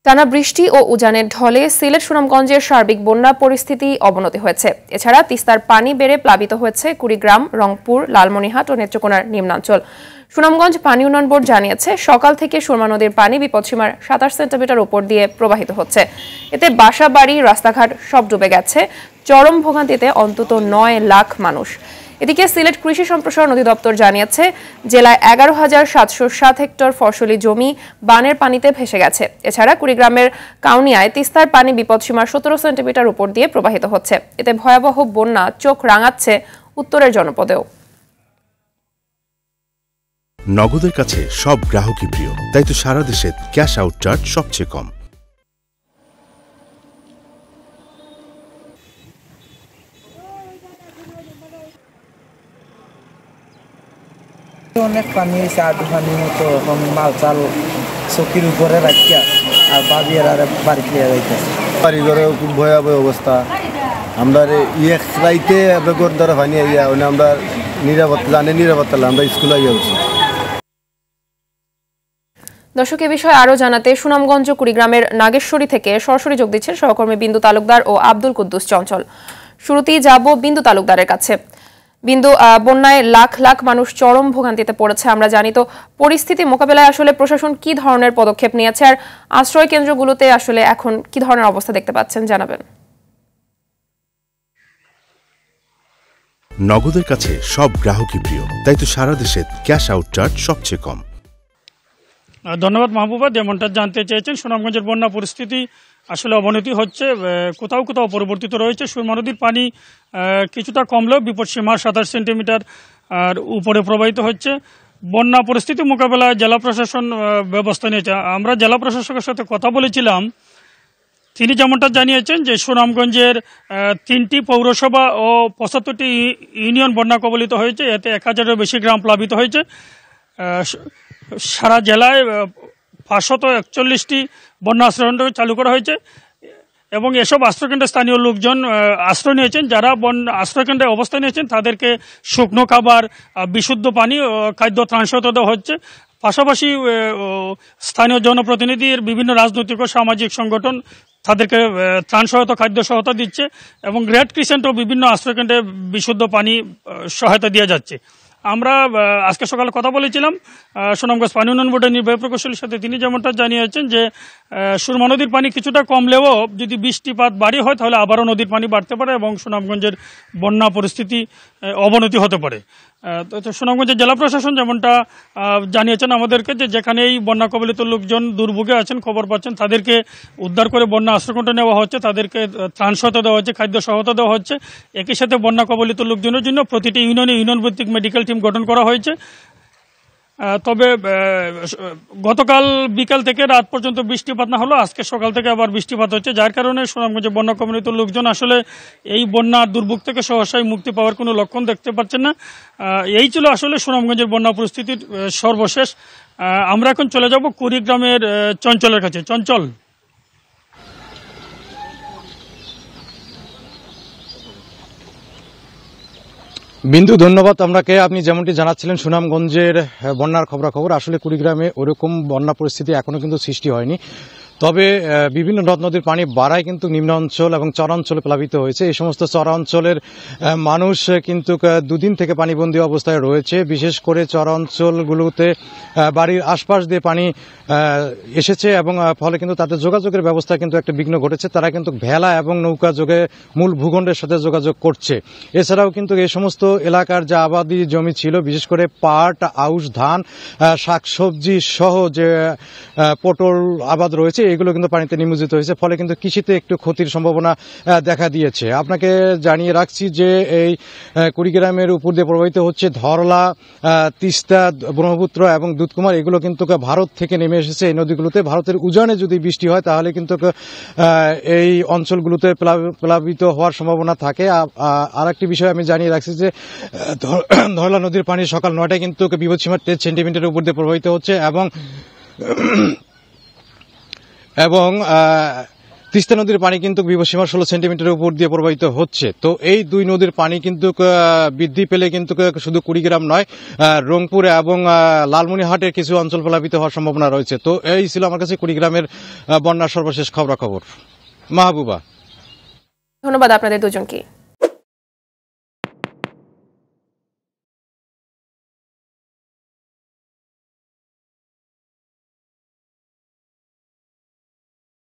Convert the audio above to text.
টানা বৃষ্টি ও উজানের ঢলে সিলেট সুনামগঞ্জের সার্বিক বন্যা পরিস্থিতি অবনতি হয়েছে। এছাড়া তিস্তার পানি বেড়ে প্লাবিত হয়েছে কুড়িগ্রাম, রংপুর, লালমনিরহাট ও নেত্রকোনার নিম্নাঞ্চল। সুনামগঞ্জ পানি উন্নয়ন বোর্ড জানিয়েছে, সকাল থেকে সুরমা নদীর পানি বিপদসীমার 27 সেন্টিমিটার উপর দিয়ে প্রবাহিত হচ্ছে। এতে বাসা বাড়ি, রাস্তাঘাট সব ডুবে গেছে। চরম ভোগান্তিতে অন্তত 9 লাখ মানুষ। এদিকে সিলেট কৃষি সম্প্রসারণ অধিদপ্তর জানিয়েছে, জেলায় 11,707 হেক্টর ফসলি জমি বানের পানিতে ভেসে গেছে। এছাড়া কুড়িগ্রামের কাউনিয়ায় তিস্তার পানি বিপদসীমার 17 সেন্টিমিটার উপর দিয়ে প্রবাহিত হচ্ছে। এতে ভয়াবহ বন্যা চোখ রাঙাচ্ছে উত্তরের জনপদেও। নগদের কাছে সব গ্রাহকই প্রিয়, তাই তো সারা দেশে ক্যাশ আউট চার্জ সবচেয়ে কম। অনেক পানি হয়েছে, আধু পানি মতো এখন মাল চাল চকির উপরে রাখিয়া আর বাবিয়ার আর বাড়ি ক্লিয়ার হইতেছে। বাড়িঘরে খুব ভয়াবহ অবস্থা। আমরা এক রাইতে বেগর দ্বারা পানি আইয়া আমরা নিরাপত্তা আমরা স্কুলে আইয়া উঠছি। দর্শক, এ বিষয়ে আরো জানাতে সুনামগঞ্জ কুড়িগ্রামের নাগেশ্বরী থেকে সরাসরি যোগ দিচ্ছেন সহকর্মী বিন্দু তালুকদার ও আব্দুল কুদ্দুস চঞ্চল। শুরুতেই যাব বিন্দু তালুকদারের কাছে। বিন্দু, বন্যায় লাখ লাখ মানুষ চরম ভোগান্তিতে পড়েছে আমরা জানি, তো পরিস্থিতি মোকাবেলায় আসলে প্রশাসন কি ধরনের পদক্ষেপ নিয়েছে আর আশ্রয় কেন্দ্রগুলোতে আসলে এখন কি ধরনের অবস্থা দেখতে পাচ্ছেন জানাবেন। নগদের কাছে সব গ্রাহকই প্রিয়, তাই তো সারা দেশে ক্যাশ আউট চার্জ সবচেয়ে কম। ধন্যবাদ মাহবুবা। যেমনটা জানতে চেয়েছেন, সুনামগঞ্জের বন্যা পরিস্থিতি আসলে অবনতি হচ্ছে, কোথাও কোথাও পরিবর্তিত রয়েছে। সুরমা নদীর পানি কিছুটা কমলেও বিপদসীমার 27 সেন্টিমিটার আর উপরে প্রবাহিত হচ্ছে। বন্যা পরিস্থিতি মোকাবেলায় জেলা প্রশাসন ব্যবস্থা নিয়েছে। আমরা জেলা প্রশাসকের সাথে কথা বলেছিলাম, তিনি যেমনটা জানিয়েছেন যে সুনামগঞ্জের 3টি পৌরসভা ও 75টি ইউনিয়ন বন্যা কবলিত হয়েছে। এতে 1000-এর বেশি গ্রাম প্লাবিত হয়েছে। সারা জেলায় 541টি বন্যা আশ্রয়কেন্দ্র চালু করা হয়েছে এবং এসব আশ্রয়কেন্দ্রে স্থানীয় লোকজন আশ্রয় নিয়েছেন। যারা আশ্রয়কেন্দ্রে অবস্থান নিয়েছেন তাদেরকে শুকনো খাবার, বিশুদ্ধ পানি, খাদ্য ত্রাণ সহায়তা দেওয়া হচ্ছে। পাশাপাশি স্থানীয় জনপ্রতিনিধির বিভিন্ন রাজনৈতিক ও সামাজিক সংগঠন তাদেরকে ত্রাণ সহায়তা, খাদ্য সহায়তা দিচ্ছে এবং রেড ক্রিসেন্টও বিভিন্ন আশ্রয়কেন্দ্রে বিশুদ্ধ পানি সহায়তা দিয়ে যাচ্ছে। আমরা আজকে সকালে কথা বলেছিলাম সুনামগঞ্জ পানি উন্নয়ন বোর্ডের নির্বাহী প্রকৌশলীর সাথে। তিনি যেমনটা জানিয়েছেন যে সুরমা নদীর পানি কিছুটা কমলেও যদি বৃষ্টিপাত বাড়ি হয় তাহলে আবারও নদীর পানি বাড়তে পারে এবং সুনামগঞ্জের বন্যা পরিস্থিতি অবনতি হতে পারে। তো সুনামগঞ্জের জেলা প্রশাসন যেমনটা জানিয়েছেন আমাদেরকে যে যেখানেই বন্যা কবলিত লোকজন দুর্ভোগে আছেন, খবর পাচ্ছেন, তাদেরকে উদ্ধার করে বন্যা আশ্রয়কেন্দ্রে নেওয়া হচ্ছে, তাদেরকে ত্রাণ সহায়তা দেওয়া হচ্ছে, খাদ্য সহায়তা দেওয়া হচ্ছে। একই সাথে বন্যা কবলিত লোকজনের জন্য প্রতিটি ইউনিয়ন ভিত্তিক মেডিকেল টিম গঠন করা হয়েছে। তবে গতকাল বিকাল থেকে রাত পর্যন্ত বৃষ্টিপাত না হলো, আজকে সকাল থেকে আবার বৃষ্টিপাত হচ্ছে, যার কারণে সুনামগঞ্জে বন্যা কবলিত লোকজন আসলে এই বন্যার দুর্ভোগ থেকে সহসায় মুক্তি পাওয়ার কোনো লক্ষণ দেখতে পাচ্ছেন না। এই ছিল আসলে সুনামগঞ্জের বন্যা পরিস্থিতির সর্বশেষ। আমরা এখন চলে যাব কুড়িগ্রামের চঞ্চলের কাছে। চঞ্চল, বিন্দু, ধন্যবাদ আপনাকে। আপনি যেমনটি জানাচ্ছিলেন সুনামগঞ্জের বন্যার খবরাখবর, আসলে কুড়িগ্রামে ওরকম বন্যা পরিস্থিতি এখনো কিন্তু সৃষ্টি হয়নি। তবে বিভিন্ন নদ নদীর পানি বাড়ায় কিন্তু নিম্নাঞ্চল এবং চরাঞ্চলে প্লাবিত হয়েছে। এই সমস্ত চরাঞ্চলের মানুষ কিন্তু 2 দিন থেকে পানিবন্দী অবস্থায় রয়েছে। বিশেষ করে চরাঞ্চলগুলোতে বাড়ির আশপাশ দিয়ে পানি এসেছে এবং ফলে কিন্তু তাদের যোগাযোগের ব্যবস্থা কিন্তু একটা বিঘ্ন ঘটেছে। তারা কিন্তু ভেলা এবং নৌকা যোগে মূল ভূখণ্ডের সাথে যোগাযোগ করছে। এছাড়াও কিন্তু এই সমস্ত এলাকার যে আবাদি জমি ছিল, বিশেষ করে পাট, আউশ ধান, শাকসবজি সহ যে পটল আবাদ রয়েছে, এগুলো কিন্তু পানিতে নিমজ্জিত হয়েছে। ফলে কিন্তু কৃষিতে একটু ক্ষতির সম্ভাবনা দেখা দিয়েছে। আপনাকে জানিয়ে রাখছি যে এই কুড়িগ্রামের উপর দিয়ে প্রবাহিত হচ্ছে ধরলা, তিস্তা, ব্রহ্মপুত্র এবং দুধকুমার। এগুলো কিন্তু ভারত থেকে নেমে এসেছে এই নদীগুলোতে। ভারতের উজানে যদি বৃষ্টি হয় তাহলে কিন্তু এই অঞ্চলগুলোতে প্লাবিত হওয়ার সম্ভাবনা থাকে। আর একটি বিষয় আমি জানিয়ে রাখছি যে ধরলা নদীর পানি সকাল 9টায় কিন্তু বিপদসীমার 13 সেন্টিমিটারের উপর দিয়ে প্রবাহিত হচ্ছে এবং তিস্তা নদীর পানি কিন্তু বিপদসীমা 16 সেন্টিমিটারের উপর দিয়ে প্রবাহিত হচ্ছে। তো এই দুই নদীর পানি কিন্তু বৃদ্ধি পেলে কিন্তু শুধু কুড়িগ্রাম নয়, রংপুর এবং লালমনিরহাটের কিছু অঞ্চল প্লাবিত হওয়ার সম্ভাবনা রয়েছে। তো এই ছিল আমার কাছে কুড়িগ্রামের বন্যার সর্বশেষ খবরাখবর। মাহবুবা, ধন্যবাদ আপনাদের দুজনকে।